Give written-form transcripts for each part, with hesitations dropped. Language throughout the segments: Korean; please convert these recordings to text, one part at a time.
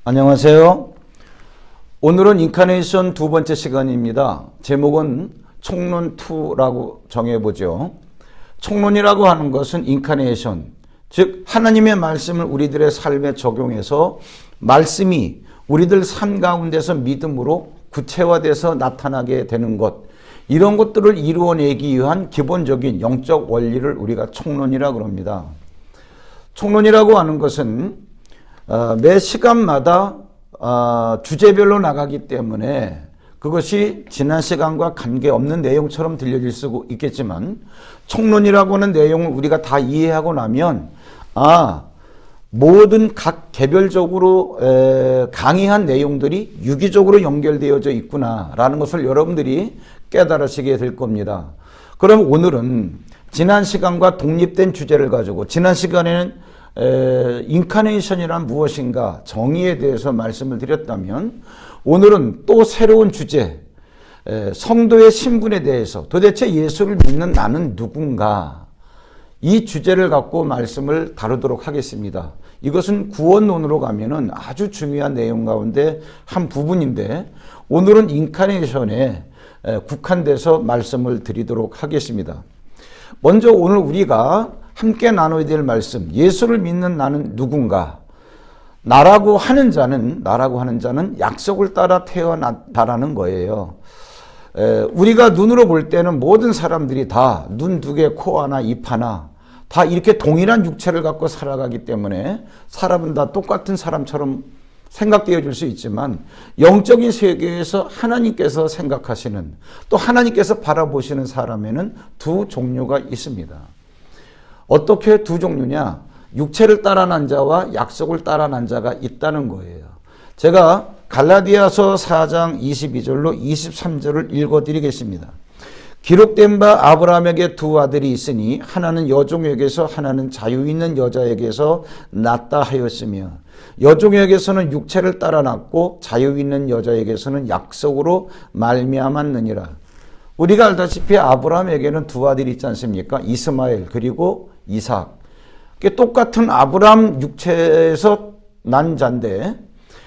안녕하세요. 오늘은 인카네이션 두 번째 시간입니다. 제목은 총론2라고 정해보죠. 총론이라고 하는 것은 인카네이션, 즉 하나님의 말씀을 우리들의 삶에 적용해서 말씀이 우리들 삶 가운데서 믿음으로 구체화돼서 나타나게 되는 것, 이런 것들을 이루어내기 위한 기본적인 영적 원리를 우리가 총론이라고 합니다. 총론이라고 하는 것은 매 시간마다 주제별로 나가기 때문에 그것이 지난 시간과 관계없는 내용처럼 들려질 수 있겠지만, 총론이라고 하는 내용을 우리가 다 이해하고 나면 모든 각 개별적으로 강의한 내용들이 유기적으로 연결되어져 있구나라는 것을 여러분들이 깨달으시게 될 겁니다. 그럼 오늘은 지난 시간과 독립된 주제를 가지고, 지난 시간에는 인카네이션이란 무엇인가 정의에 대해서 말씀을 드렸다면, 오늘은 또 새로운 주제, 성도의 신분에 대해서, 도대체 예수를 믿는 나는 누군가, 이 주제를 갖고 말씀을 다루도록 하겠습니다. 이것은 구원론으로 가면은 아주 중요한 내용 가운데 한 부분인데, 오늘은 인카네이션에 국한돼서 말씀을 드리도록 하겠습니다. 먼저 오늘 우리가 함께 나눠야 될 말씀, 예수를 믿는 나는 누군가. 나라고 하는 자는 약속을 따라 태어났다라는 거예요. 우리가 눈으로 볼 때는 모든 사람들이 다 눈 두 개, 코 하나, 입 하나, 다 이렇게 동일한 육체를 갖고 살아가기 때문에 사람은 다 똑같은 사람처럼 생각되어질 수 있지만, 영적인 세계에서 하나님께서 생각하시는, 또 하나님께서 바라보시는 사람에는 두 종류가 있습니다. 어떻게 두 종류냐? 육체를 따라 난 자와 약속을 따라 난 자가 있다는 거예요. 제가 갈라디아서 4장 22절로 23절을 읽어드리겠습니다. 기록된 바 아브라함에게 두 아들이 있으니 하나는 여종에게서 하나는 자유 있는 여자에게서 낳다 하였으며, 여종에게서는 육체를 따라 낳고 자유 있는 여자에게서는 약속으로 말미암았느니라. 우리가 알다시피 아브라함에게는 두 아들이 있지 않습니까? 이스마엘 그리고 이삭. 똑같은 아브라함 육체에서 난 자인데,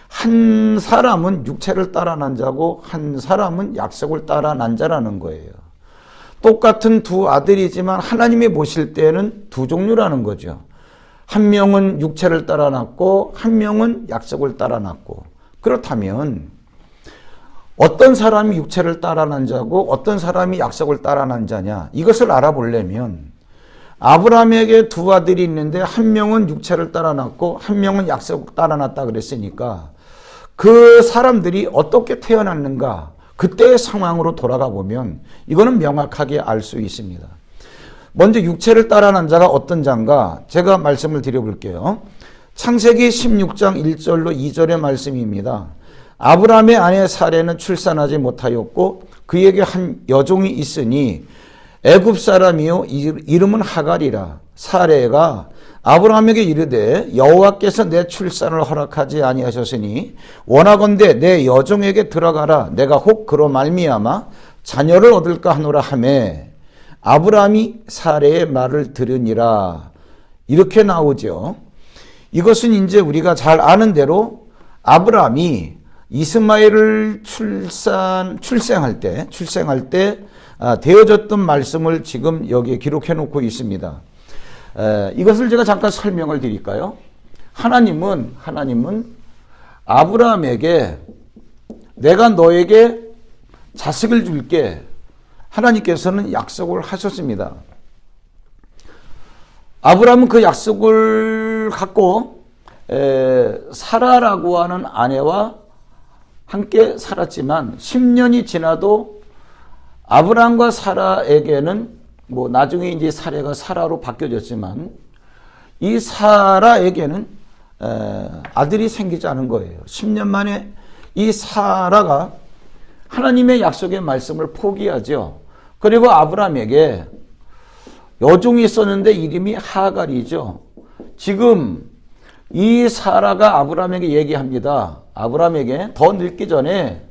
한 사람은 육체를 따라 난 자고 한 사람은 약속을 따라 난 자라는 거예요. 똑같은 두 아들이지만 하나님이 보실 때는 두 종류라는 거죠. 한 명은 육체를 따라 낳고 한 명은 약속을 따라 낳고. 그렇다면 어떤 사람이 육체를 따라 난 자고 어떤 사람이 약속을 따라 난 자냐, 이것을 알아보려면 아브라함에게 두 아들이 있는데 한 명은 육체를 따라 낳고 한 명은 약속을 따라 낳았다 그랬으니까, 그 사람들이 어떻게 태어났는가, 그때의 상황으로 돌아가 보면 이거는 명확하게 알 수 있습니다. 먼저 육체를 따라 난 자가 어떤 자인가, 제가 말씀을 드려볼게요. 창세기 16장 1절로 2절의 말씀입니다. 아브라함의 아내 사레는 출산하지 못하였고 그에게 한 여종이 있으니 애굽 사람이요 이름은 하갈이라. 사레가 아브라함에게 이르되 여호와께서 내 출산을 허락하지 아니하셨으니 원하건대 내 여종에게 들어가라. 내가 혹 그로 말미암아 자녀를 얻을까 하노라 하매 아브라함이 사레의 말을 들으니라. 이렇게 나오죠. 이것은 이제 우리가 잘 아는 대로 아브라함이 이스마엘을 출생할 때 되어졌던 말씀을 지금 여기에 기록해 놓고 있습니다. 이것을 제가 잠깐 설명을 드릴까요? 하나님은 아브라함에게 내가 너에게 자식을 줄게, 하나님께서는 약속을 하셨습니다. 아브라함은 그 약속을 갖고 사라라고 하는 아내와 함께 살았지만 10년이 지나도 아브라함과 사라에게는 나중에 이제 사례가 사라로 바뀌어졌지만 이 사라에게는 아들이 생기지 않은 거예요. 10년 만에 이 사라가 하나님의 약속의 말씀을 포기하죠. 그리고 아브라함에게 여종이 있었는데 이름이 하갈이죠. 지금 이 사라가 아브라함에게 얘기합니다. 아브라함에게 더 늙기 전에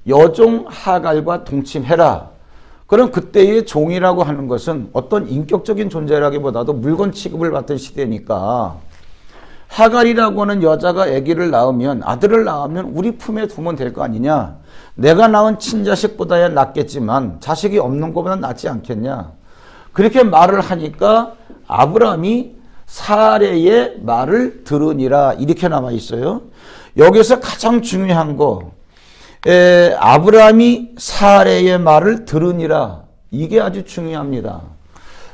여종 하갈과 동침해라. 그럼 그때의 종이라고 하는 것은 어떤 인격적인 존재라기보다도 물건 취급을 받던 시대니까 하갈이라고 하는 여자가 아기를 낳으면, 아들을 낳으면 우리 품에 두면 될 거 아니냐. 내가 낳은 친자식보다야 낫겠지만 자식이 없는 것보다 낫지 않겠냐. 그렇게 말을 하니까 아브라함이 사레의 말을 들으니라 이렇게 나와 있어요. 여기서 가장 중요한 거, 아브라함이 사레의 말을 들으니라, 이게 아주 중요합니다.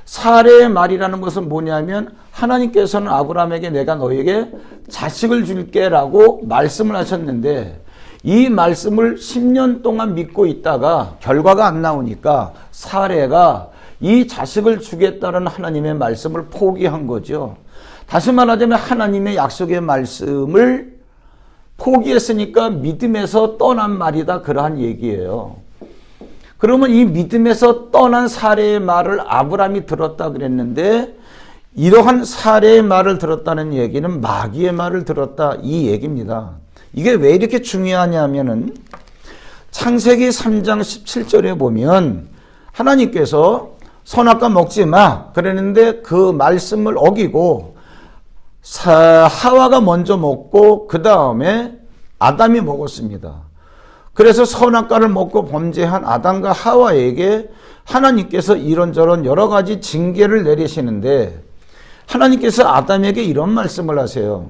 사레의 말이라는 것은 뭐냐면 하나님께서는 아브라함에게 내가 너에게 자식을 줄게 라고 말씀을 하셨는데, 이 말씀을 10년 동안 믿고 있다가 결과가 안 나오니까 사레가 이 자식을 주겠다는 하나님의 말씀을 포기한 거죠. 다시 말하자면 하나님의 약속의 말씀을 포기했으니까 믿음에서 떠난 말이다, 그러한 얘기예요. 그러면 이 믿음에서 떠난 사레의 말을 아브라함이 들었다 그랬는데, 이러한 사레의 말을 들었다는 얘기는 마귀의 말을 들었다, 이 얘기입니다. 이게 왜 이렇게 중요하냐면은 창세기 3장 17절에 보면 하나님께서 선악과 먹지 마 그랬는데 그 말씀을 어기고 하와가 먼저 먹고 그 다음에 아담이 먹었습니다. 그래서 선악과를 먹고 범죄한 아담과 하와에게 하나님께서 이런저런 여러 가지 징계를 내리시는데, 하나님께서 아담에게 이런 말씀을 하세요.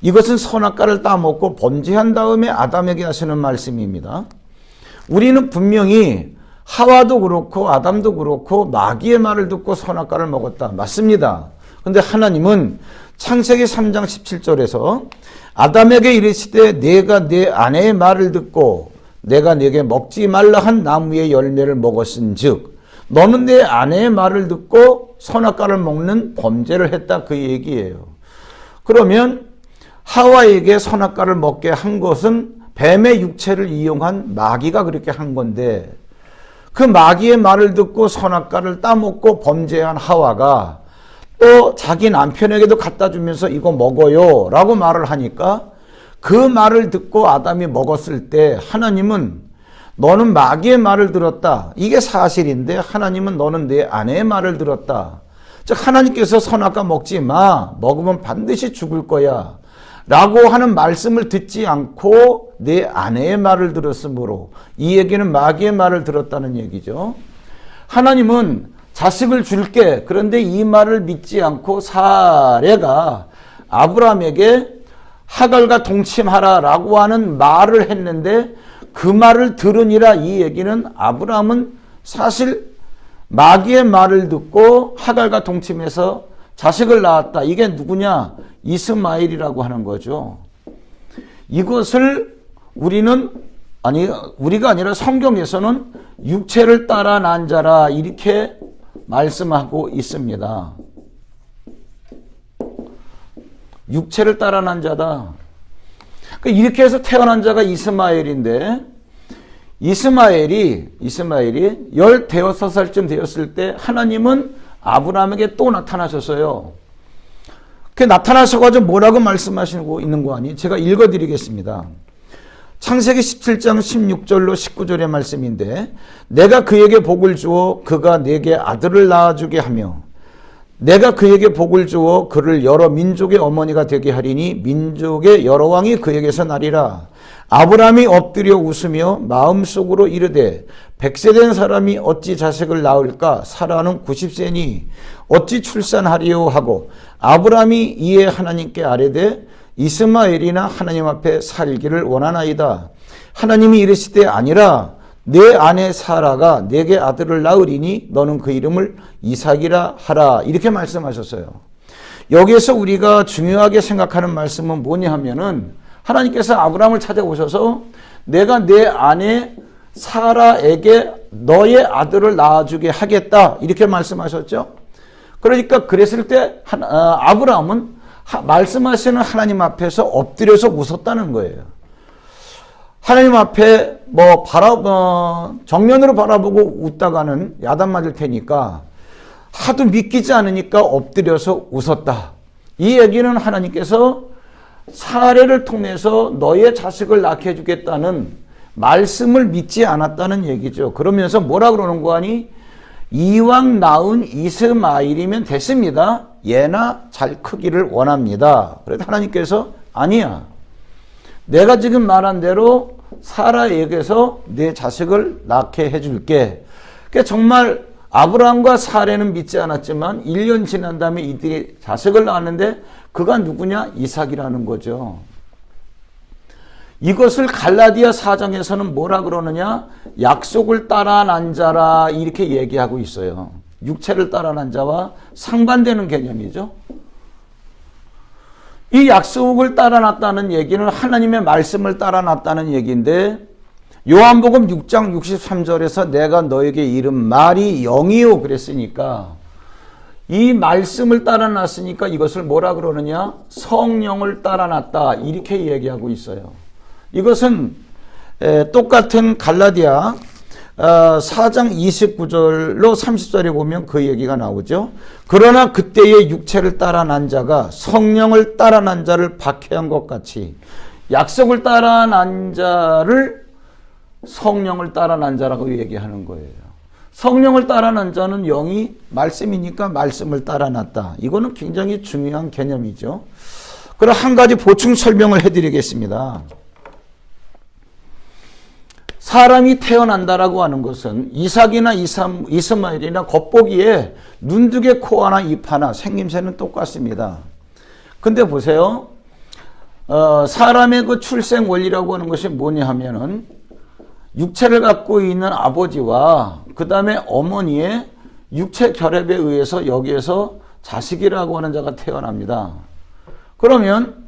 이것은 선악과를 따먹고 범죄한 다음에 아담에게 하시는 말씀입니다. 우리는 분명히 하와도 그렇고 아담도 그렇고 마귀의 말을 듣고 선악과를 먹었다, 맞습니다. 그런데 하나님은 창세기 3장 17절에서 아담에게 이르시되 내가 내 아내의 말을 듣고 내가 네게 먹지 말라 한 나무의 열매를 먹었은즉 너는 내 아내의 말을 듣고 선악과를 먹는 범죄를 했다, 그 얘기예요. 그러면 하와에게 선악과를 먹게 한 것은 뱀의 육체를 이용한 마귀가 그렇게 한 건데, 그 마귀의 말을 듣고 선악과를 따먹고 범죄한 하와가 또 자기 남편에게도 갖다 주면서 이거 먹어요 라고 말을 하니까, 그 말을 듣고 아담이 먹었을 때 하나님은 너는 마귀의 말을 들었다, 이게 사실인데 하나님은 너는 내 아내의 말을 들었다. 즉 하나님께서 선악과 먹지 마, 먹으면 반드시 죽을 거야 라고 하는 말씀을 듣지 않고 내 아내의 말을 들었으므로, 이 얘기는 마귀의 말을 들었다는 얘기죠. 하나님은 자식을 줄게, 그런데 이 말을 믿지 않고 사레가 아브라함에게 하갈과 동침하라 라고 하는 말을 했는데, 그 말을 들으니라, 이 얘기는 아브라함은 사실 마귀의 말을 듣고 하갈과 동침해서 자식을 낳았다. 이게 누구냐? 이스마엘이라고 하는 거죠. 이것을 우리가 아니라 성경에서는 육체를 따라 난 자라 이렇게 말씀하고 있습니다. 육체를 따라 난 자다. 이렇게 해서 태어난 자가 이스마엘인데, 이스마엘이 15살쯤 되었을 때 하나님은 아브라함에게 또 나타나셨어요. 그 나타나셔가지고 뭐라고 말씀하시고 있는 거 아니에요? 제가 읽어드리겠습니다. 창세기 17장 16절로 19절의 말씀인데, 내가 그에게 복을 주어 그가 내게 아들을 낳아주게 하며 내가 그에게 복을 주어 그를 여러 민족의 어머니가 되게 하리니 민족의 여러 왕이 그에게서 나리라. 아브라함이 엎드려 웃으며 마음속으로 이르되 100세 된 사람이 어찌 자식을 낳을까? 사라는 90세니 어찌 출산하리요 하고, 아브라함이 이에 하나님께 아뢰되 이스마엘이나 하나님 앞에 살기를 원하나이다. 하나님이 이르시되 아니라 내 아내 사라가 내게 아들을 낳으리니 너는 그 이름을 이삭이라 하라. 이렇게 말씀하셨어요. 여기에서 우리가 중요하게 생각하는 말씀은 뭐냐 하면은, 하나님께서 아브라함을 찾아오셔서 내가 내 아내 사라에게 너의 아들을 낳아주게 하겠다 이렇게 말씀하셨죠. 그러니까 그랬을 때 아브라함은 말씀하시는 하나님 앞에서 엎드려서 웃었다는 거예요. 하나님 앞에 정면으로 바라보고 웃다가는 야단 맞을 테니까 하도 믿기지 않으니까 엎드려서 웃었다. 이 얘기는 하나님께서 사례를 통해서 너의 자식을 낳게 해주겠다는 말씀을 믿지 않았다는 얘기죠. 그러면서 뭐라 그러는 거 아니? 이왕 낳은 이스마엘이면 됐습니다. 얘나 잘 크기를 원합니다. 그래도 하나님께서 아니야. 내가 지금 말한 대로 사라에게서 내 자식을 낳게 해줄게. 그러니까 정말 아브라함과 사라는 믿지 않았지만 1년 지난 다음에 이들이 자식을 낳았는데 그가 누구냐? 이삭이라는 거죠. 이것을 갈라디아 4장에서는 뭐라 그러느냐? 약속을 따라 난 자라 이렇게 얘기하고 있어요. 육체를 따라 난 자와 상반되는 개념이죠. 이 약속을 따라 났다는 얘기는 하나님의 말씀을 따라 났다는 얘기인데 요한복음 6장 63절에서 내가 너에게 이른 말이 영이요 그랬으니까 이 말씀을 따라 났으니까 이것을 뭐라 그러느냐? 성령을 따라 났다 이렇게 얘기하고 있어요. 이것은 똑같은 갈라디아 4장 29절로 30절에 보면 그 얘기가 나오죠. 그러나 그때의 육체를 따라 난 자가 성령을 따라 난 자를 박해한 것 같이 약속을 따라 난 자를 성령을 따라 난 자라고 얘기하는 거예요. 성령을 따라 난 자는 영이 말씀이니까 말씀을 따라 났다. 이거는 굉장히 중요한 개념이죠. 그럼 한 가지 보충 설명을 해드리겠습니다. 사람이 태어난다라고 하는 것은 이삭이나 이스마엘이나 겉보기에 눈 두 개, 코 하나, 입 하나, 생김새는 똑같습니다. 근데 보세요. 사람의 그 출생 원리라고 하는 것이 뭐냐 하면은 육체를 갖고 있는 아버지와 그 다음에 어머니의 육체 결합에 의해서 여기에서 자식이라고 하는 자가 태어납니다. 그러면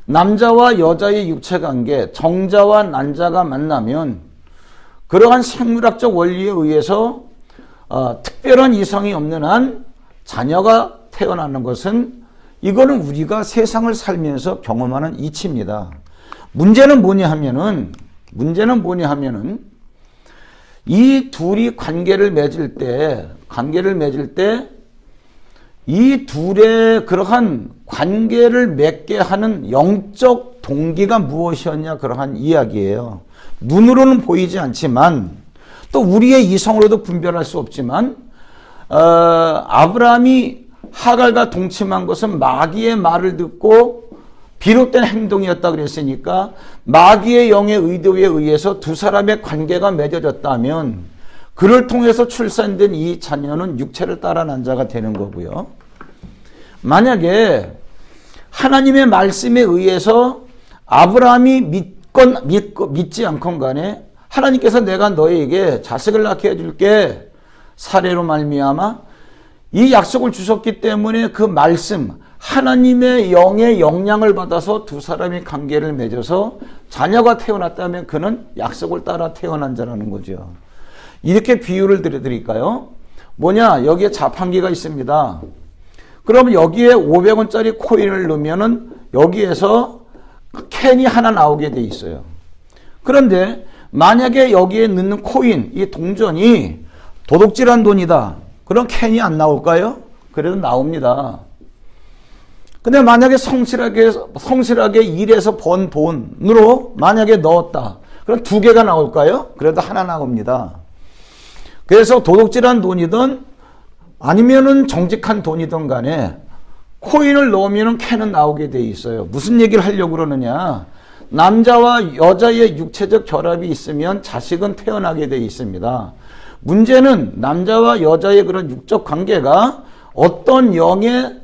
남자와 여자의 육체 관계, 정자와 난자가 만나면 그러한 생물학적 원리에 의해서 특별한 이성이 없는 한 자녀가 태어나는 것은 이거는 우리가 세상을 살면서 경험하는 이치입니다. 문제는 뭐냐 하면은 이 둘이 관계를 맺을 때 이 둘의 그러한 관계를 맺게 하는 영적 동기가 무엇이었냐 그러한 이야기예요. 눈으로는 보이지 않지만 또 우리의 이성으로도 분별할 수 없지만 아브라함이 하갈과 동침한 것은 마귀의 말을 듣고 비롯된 행동이었다 그랬으니까 마귀의 영의 의도에 의해서 두 사람의 관계가 맺어졌다면 그를 통해서 출산된 이 자녀는 육체를 따라 난 자가 되는 거고요. 만약에 하나님의 말씀에 의해서 아브라함이 믿지 않건 간에 하나님께서 내가 너에게 자식을 낳게 해줄게 사례로 말미암아 이 약속을 주셨기 때문에 그 말씀 하나님의 영의 영향을 받아서 두 사람이 관계를 맺어서 자녀가 태어났다면 그는 약속을 따라 태어난 자라는 거죠. 이렇게 비유를 드릴까요? 뭐냐? 여기에 자판기가 있습니다. 그러면 여기에 500원짜리 코인을 넣으면은 여기에서 캔이 하나 나오게 돼 있어요. 그런데 만약에 여기에 넣는 코인, 이 동전이 도둑질한 돈이다. 그럼 캔이 안 나올까요? 그래도 나옵니다. 근데 만약에 성실하게 일해서 번 돈으로 만약에 넣었다. 그럼 두 개가 나올까요? 그래도 하나 나옵니다. 그래서 도둑질한 돈이든 아니면은 정직한 돈이든 간에 코인을 넣으면 캔은 나오게 돼 있어요. 무슨 얘기를 하려고 그러느냐? 남자와 여자의 육체적 결합이 있으면 자식은 태어나게 돼 있습니다. 문제는 남자와 여자의 그런 육적 관계가 어떤 영이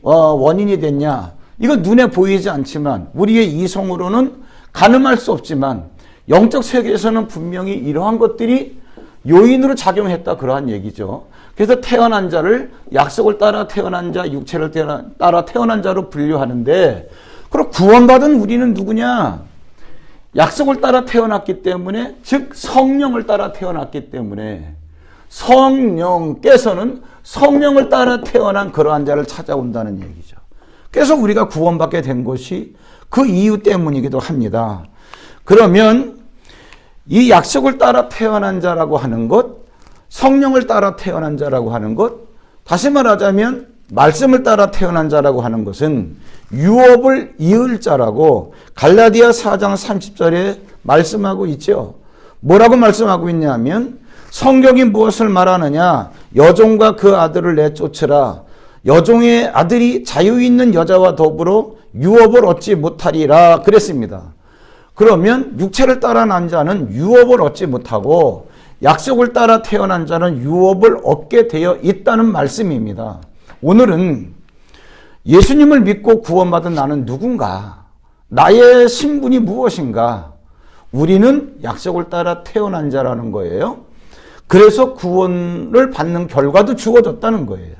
원인이 됐냐? 이거 눈에 보이지 않지만 우리의 이성으로는 가늠할 수 없지만 영적 세계에서는 분명히 이러한 것들이 요인으로 작용했다 그러한 얘기죠. 그래서 태어난 자를 약속을 따라 태어난 자, 육체를 따라 태어난 자로 분류하는데 그럼 구원받은 우리는 누구냐? 약속을 따라 태어났기 때문에 즉 성령을 따라 태어났기 때문에 성령께서는 성령을 따라 태어난 그러한 자를 찾아온다는 얘기죠. 그래서 우리가 구원받게 된 것이 그 이유 때문이기도 합니다. 그러면 이 약속을 따라 태어난 자라고 하는 것, 성령을 따라 태어난 자라고 하는 것, 다시 말하자면 말씀을 따라 태어난 자라고 하는 것은 유업을 이을 자라고 갈라디아 4장 30절에 말씀하고 있죠. 뭐라고 말씀하고 있냐면 성경이 무엇을 말하느냐? 여종과 그 아들을 내쫓으라. 여종의 아들이 자유 있는 여자와 더불어 유업을 얻지 못하리라 그랬습니다. 그러면 육체를 따라 난 자는 유업을 얻지 못하고 약속을 따라 태어난 자는 유업을 얻게 되어 있다는 말씀입니다. 오늘은 예수님을 믿고 구원받은 나는 누군가? 나의 신분이 무엇인가? 우리는 약속을 따라 태어난 자라는 거예요. 그래서 구원을 받는 결과도 주어졌다는 거예요.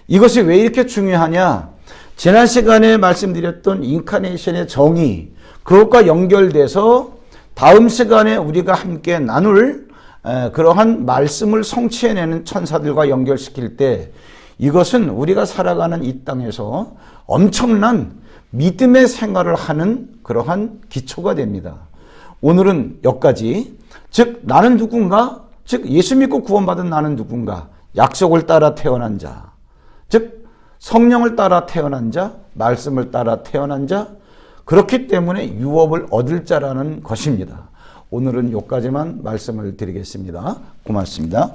이것이 왜 이렇게 중요하냐? 지난 시간에 말씀드렸던 인카네이션의 정의, 그것과 연결돼서 다음 시간에 우리가 함께 나눌 그러한 말씀을 성취해내는 천사들과 연결시킬 때 이것은 우리가 살아가는 이 땅에서 엄청난 믿음의 생활을 하는 그러한 기초가 됩니다. 오늘은 여기까지, 즉 나는 누군가? 즉 예수 믿고 구원받은 나는 누군가? 약속을 따라 태어난 자, 즉 성령을 따라 태어난 자, 말씀을 따라 태어난 자, 그렇기 때문에 유업을 얻을 자라는 것입니다. 오늘은 여기까지만 말씀을 드리겠습니다. 고맙습니다.